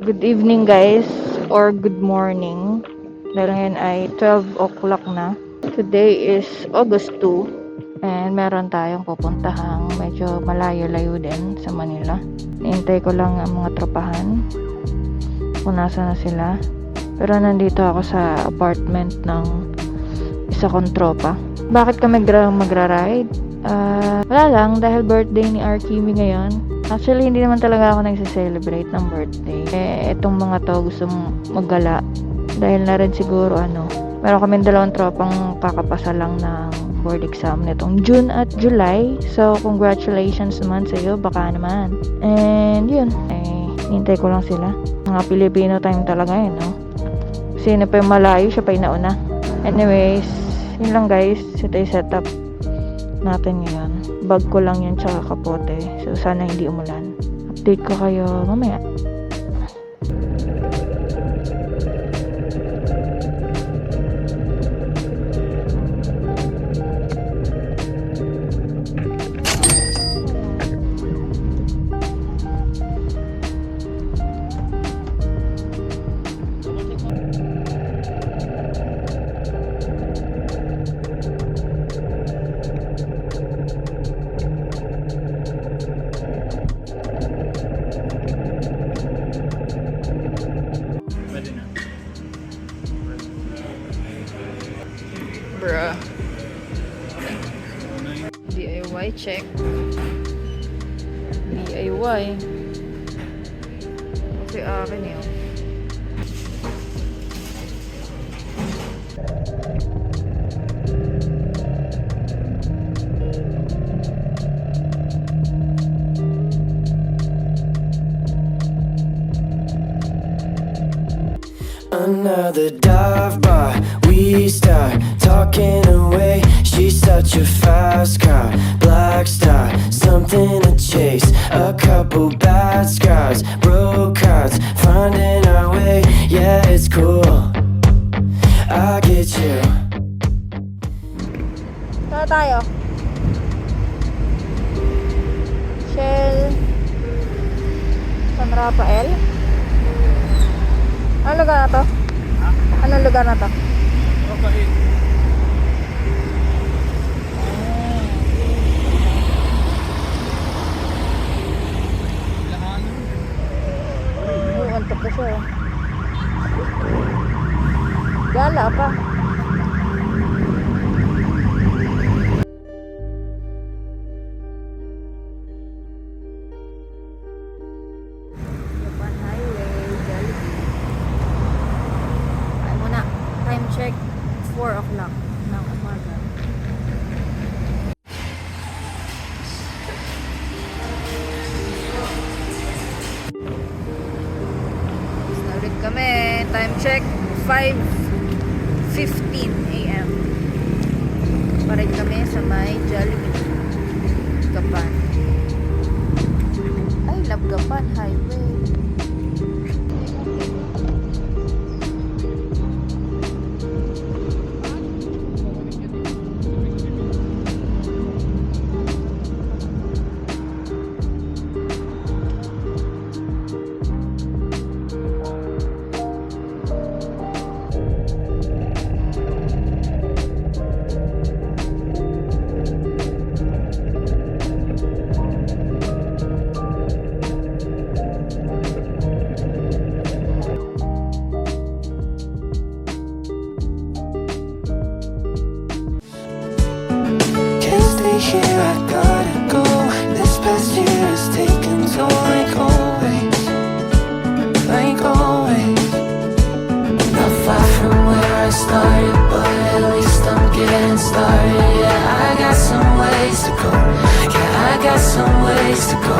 Good evening guys, or good morning. Dahil ngayon ay 12 o'clock na. Today is August 2 and meron tayong pupuntahang medyo malayo-layo din sa Manila. Niintay ko lang ang mga tropahan kung nasa na sila. Pero nandito ako sa apartment ng isa kong tropa. Bakit kami magra-ride? Wala lang, dahil birthday ni Arkimi ngayon. Actually, hindi naman talaga ako nagse-celebrate ng birthday. Itong mga to gusto maggala. Dahil na rin siguro meron kami dalawang tropang kakapasa lang ng board exam nitong June at July. So, congratulations naman sa iyo, baka naman. And yun, hintay ko lang sila. Mga Pilipino time talaga yun, no? Sino pa yung malayo, siya pa yung nauna. Anyways, yun lang guys. Ito yung setup natin ngayon. Bag ko lang yan tsaka kapote. So, sana hindi umulan. Update ko kayo mamaya. Bruh. DIY check. DIY. Kasi akin yun. Another dive bar, we start talking away. She's such a fast car, black star, something to chase. A couple bad scars, broke hearts, finding our way. Yeah, it's cool, I get you. Saan tayo? Shell San Rafael? Anong lugar na to? Ha? Anong lugar na to? Rafael. Antok ko siya. Gala pa. Japan Highway, Jollibee. Ay muna, time check 4 o'clock ng umaga. Ulit kami. Time check 5:15 AM. Parid kami sa may Jollibee Gapan. Ay, Love Gapan Highway. Here I gotta go. This past year has taken toll, like always, like always. Not far from where I started, but at least I'm getting started. Yeah, I got some ways to go. Yeah, I got some ways to go.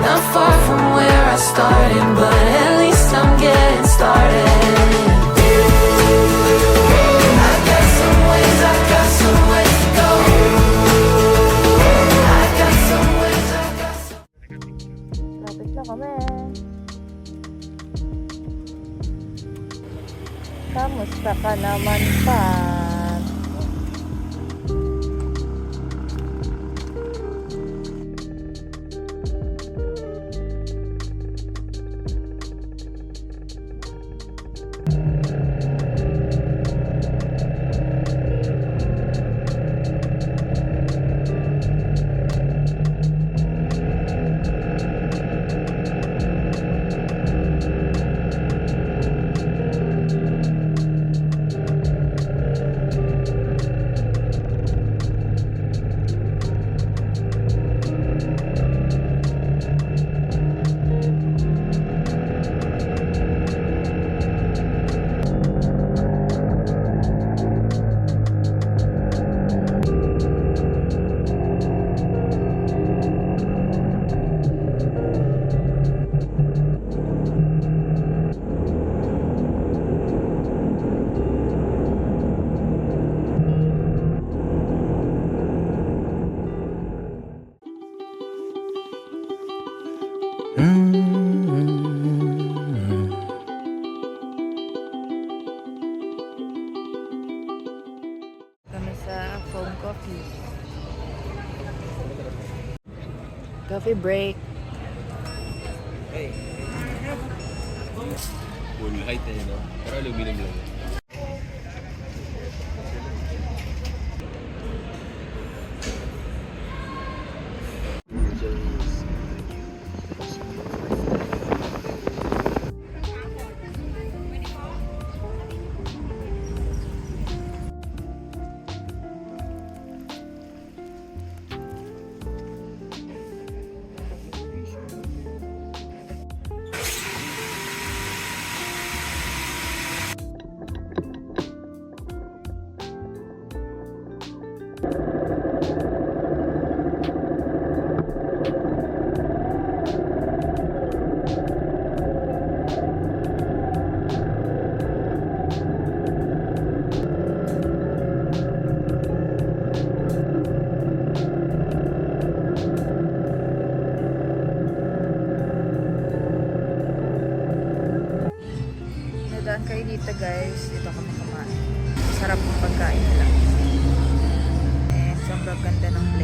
Not far from where I started, but at least I'm getting started. I got some ways, I got some ways to go. Lapit na kami. Kamusta ka naman pa? Mm-hmm. Kami sa foam coffee. Coffee break. Full height eh, no? Pero aluminum lang. Nadaan kayo dito guys. Dito kami kumain. Sarap ng pagkain nila. And sobrang ganda ng place.